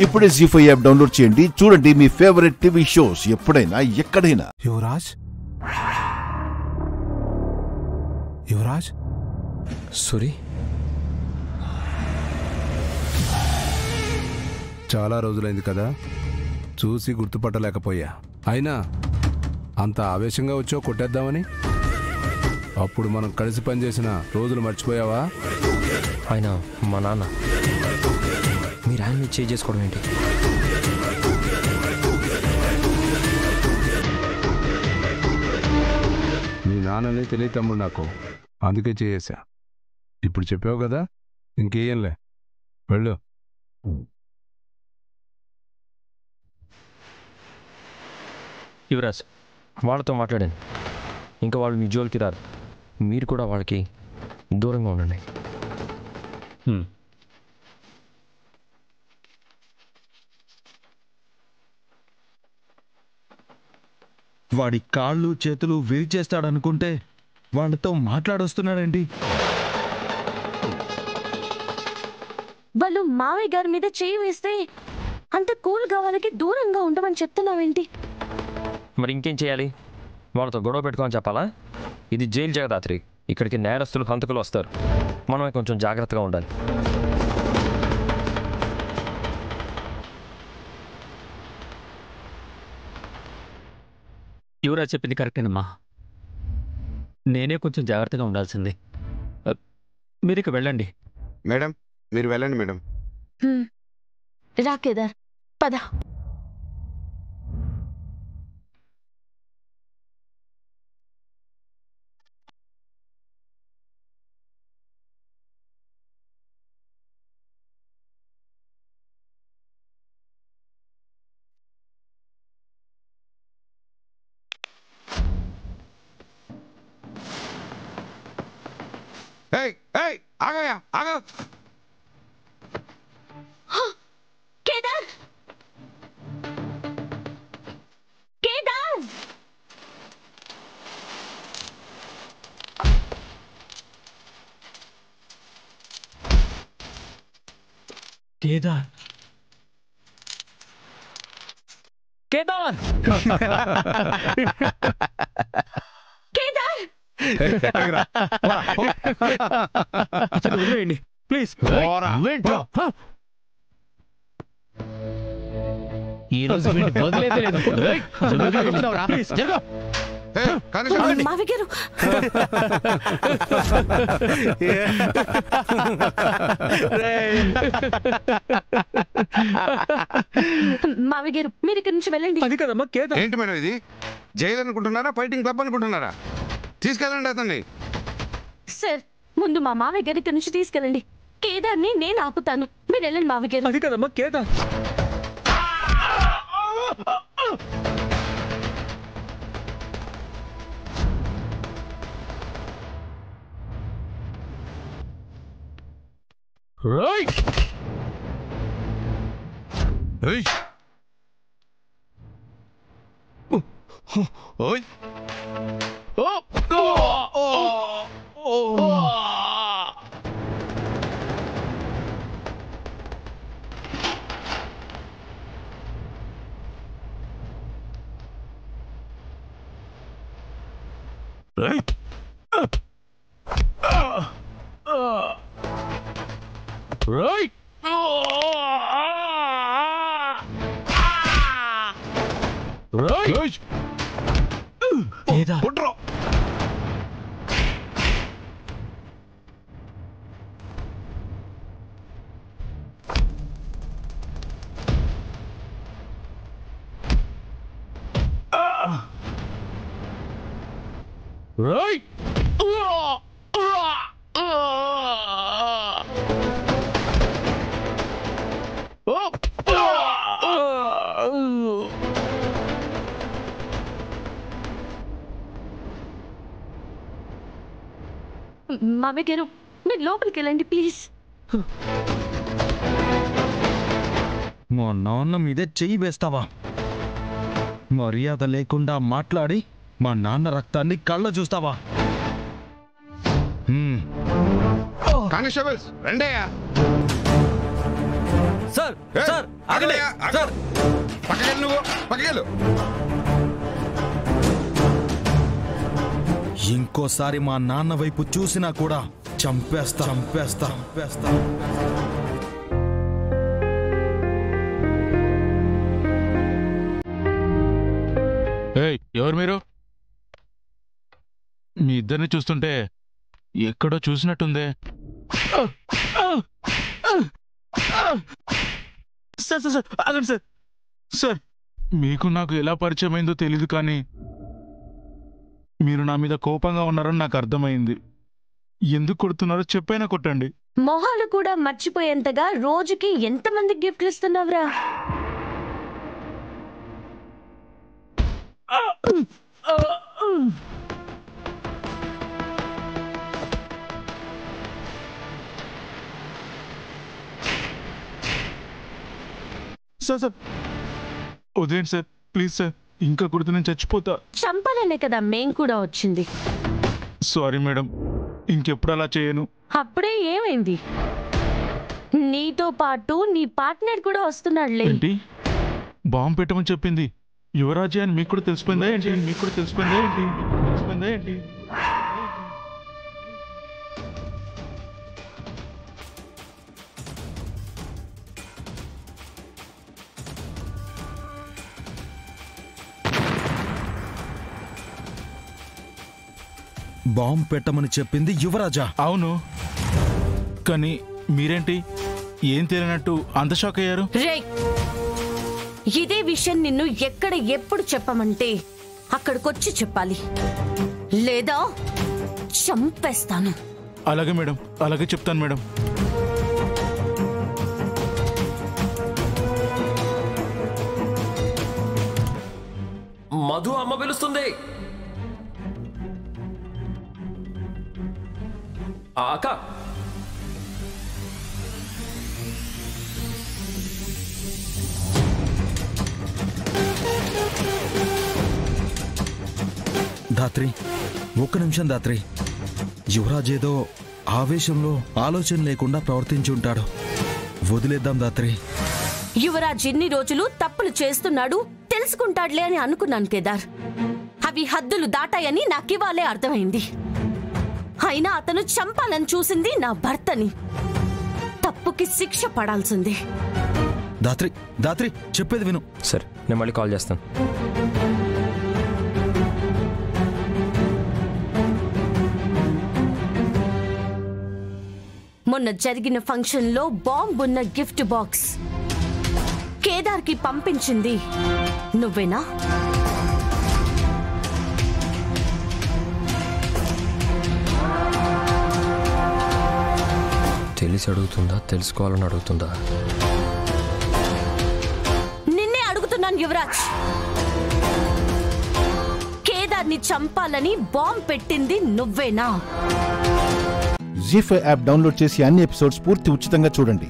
ఇప్పుడే జీ5 app download చేయండి. చూడండి మీ ఫేవరెట్ టీవీ షోస్ ఎప్పుడైనా ఎక్కడైనా. యువరాజ్, యువరాజ్, సూరి, చాలా రోజులైంది కదా, చూసి గుర్తుపట్టలేకపోయా. అయినా అంత ఆవేశంగా వచ్చో కొట్టేద్దామని. అప్పుడు మనం కలిసి పనిచేసిన రోజులు మర్చిపోయావా? ఆయన మా నాన్న. మీరు ఆయన మీద చేంజ్ చేసుకోవడం ఏంటి? మీ నాన్నని తెలియ తమ్ముడు నాకు, అందుకే చేసా. ఇప్పుడు చెప్పావు కదా, ఇంకేయంలే, వెళ్ళు. యువరాజ్, వాళ్ళతో మాట్లాడాను. ఇంకా వాళ్ళు మీ జోలికి రారు. మీరు కూడా వాళ్ళకి దూరంగా ఉండండి. వాడి కాళ్ళు చేతులు విరిచేస్తాడనుకుంటే వాళ్ళతో మాట్లాడొస్తున్నాడేంటి? వాళ్ళు మావయ్య గారి మీద చేయి వేస్తే అంత కూల్గా వాళ్ళకి దూరంగా ఉండమని చెప్తున్నావేంటి? మరి ఇంకేం చేయాలి? వాళ్ళతో గొడవ పెట్టుకోని చెప్పాలా? ఇది జైలు జగదాత్రి. ఇక్కడికి నేరస్తులు, హంతకులు వస్తారు. మనమే కొంచెం జాగ్రత్తగా ఉండాలి. యువరాజ్ చెప్పింది కరెక్టేనమ్మా. నేనే కొంచెం జాగ్రత్తగా ఉండాల్సింది. మీరు ఇక వెళ్ళండి. మేడం, మీరు వెళ్ళండి మేడం. రా కేదార్, పద. ఆగయా, ఆగ. కేదార్, కేదార్, కేదార్, కేదార్, కేదార్, వదిలేయండి ప్లీజ్. ఈ రోజు వదిలేదే లేదు. మావయ్య గారు, మావయ్య గారు, మీరు ఇక్కడి నుంచి వెళ్ళండి. అది కదమ్మా కేదార్. ఏంటి మేడం ఇది? జైలు అనుకుంటున్నారా, ఫైటింగ్ క్లబ్ అనుకుంటున్నారా? తీసుకెళ్ళండి అతన్ని. సార్, ముందు మా మావయ్య గారి ఇక్కడి నుంచి తీసుకెళ్ళండి. కేదార్ని నేను ఆపుతాను. మీరు వెళ్ళండి మావయ్య గారు. అది కదమ్మా Kedar. Right. Hey. Oi. Oh. Right. Right. Right. Kedar, Putro. Right. మావయ్య గారు, మీరు లోపలికి వెళ్ళండి ప్లీజ్. మా నాన్న మీదే చెయ్యి వేస్తావా? మర్యాద లేకుండా మాట్లాడి మా నాన్న రక్తాన్ని కళ్ళ చూస్తావా? కానిస్టేబుల్స్ రండయ్యా. సార్ ఏయ్, సార్ ఆగండి, ఆగండి ఆగు. సార్ పక్కకెళ్ళు నువ్వు, పక్కకెళ్ళు. ఇంకోసారి మా నాన్న వైపు చూసినా కూడా చంపేస్తా చంపేస్తా చంపేస్తా. ఏయ్, ఎవరు మీరు? మీ ఇద్దరిని చూస్తుంటే ఎక్కడో చూసినట్టుందే. సార్ సార్ సార్ ఆగండి సార్. సార్, మీకు నాకు ఎలా పరిచయం అయిందో తెలీదు, కానీ మీరు నా మీద కోపంగా ఉన్నారని నాకు అర్థమైంది. ఎందుకు కొడుతున్నారో చెప్పైనా కొట్టండి. మొహాలు కూడా మర్చిపోయేంతగా రోజుకి ఎంతమంది గిఫ్ట్లు ఇస్తున్నావురా? సార్ సార్ వదిలేండి సార్, ప్లీజ్ సార్. ఇంకా కొడితే నేను చచ్చిపోతా. చంపాలనే కదా మేం కూడా వచ్చింది. సారీ మేడం, ఇంకెప్పుడు అలా చేయను. అప్పుడే ఏమైంది? నీతో పాటు నీ పార్ట్నర్ కూడా వస్తున్నాడులే. ఏంటి, బాంబు పెట్టమని చెప్పింది యువరాజే అని మీకు కూడా తెలిసిపోయిందా ఏంటి? మీకు కూడా తెలిసిపోయిందా ఏంటి? తెలిసిపోయిందా ఏంటి? బాంబు పెట్టమని చెప్పింది యువరాజా? అవును, కానీ మీరేంటి ఏం తెలియనట్టు అంత షాక్ అయ్యారు? రేయ్, ఇదే విషయం నిన్ను ఎక్కడ ఎప్పుడు చెప్పమంటే అక్కడికొచ్చి చెప్పాలి, లేదా చంపేస్తాను. అలాగే మేడం, అలాగే చెప్తాను మేడం. మధు అమ్మ పిలుస్తుంది. అక్క, ధాత్రి, ఒక్క నిమిషం ధాత్రి. యువరాజ్ ఏదో ఆవేశంలో ఆలోచన లేకుండా ప్రవర్తించి ఉంటాడు. వదిలేద్దాం ధాత్రి. యువరాజ్ ఇన్ని రోజులు తప్పులు చేస్తున్నాడు, తెలుసుకుంటాడులే అని అనుకున్నాను కేదార్. అవి హద్దులు దాటాయని నాకివాలే అర్థమైంది. అయినా అతను చంపాలని చూసింది నా భర్తని. తప్పుకి శిక్ష పడాల్సిందే. ధాత్రి, ధాత్రి చెప్పేది విను. సరే, నేను మళ్ళీ కాల్ చేస్తాను. మొన్న జరిగిన ఫంక్షన్లో బాంబున్న గిఫ్ట్ బాక్స్ కేదార్కి పంపించింది నువ్వేనా? తెలిసి అడుగుతుందా, తెలుసుకోవాలని అడుగుతుందా? నిన్నే అడుగుతున్నాను యువరాజ్. కేదార్ని చంపాలని బాంబ్ పెట్టింది నువ్వేనా? జీ5 యాప్ డౌన్లోడ్ చేసి అన్ని ఎపిసోడ్స్ పూర్తి ఉచితంగా చూడండి.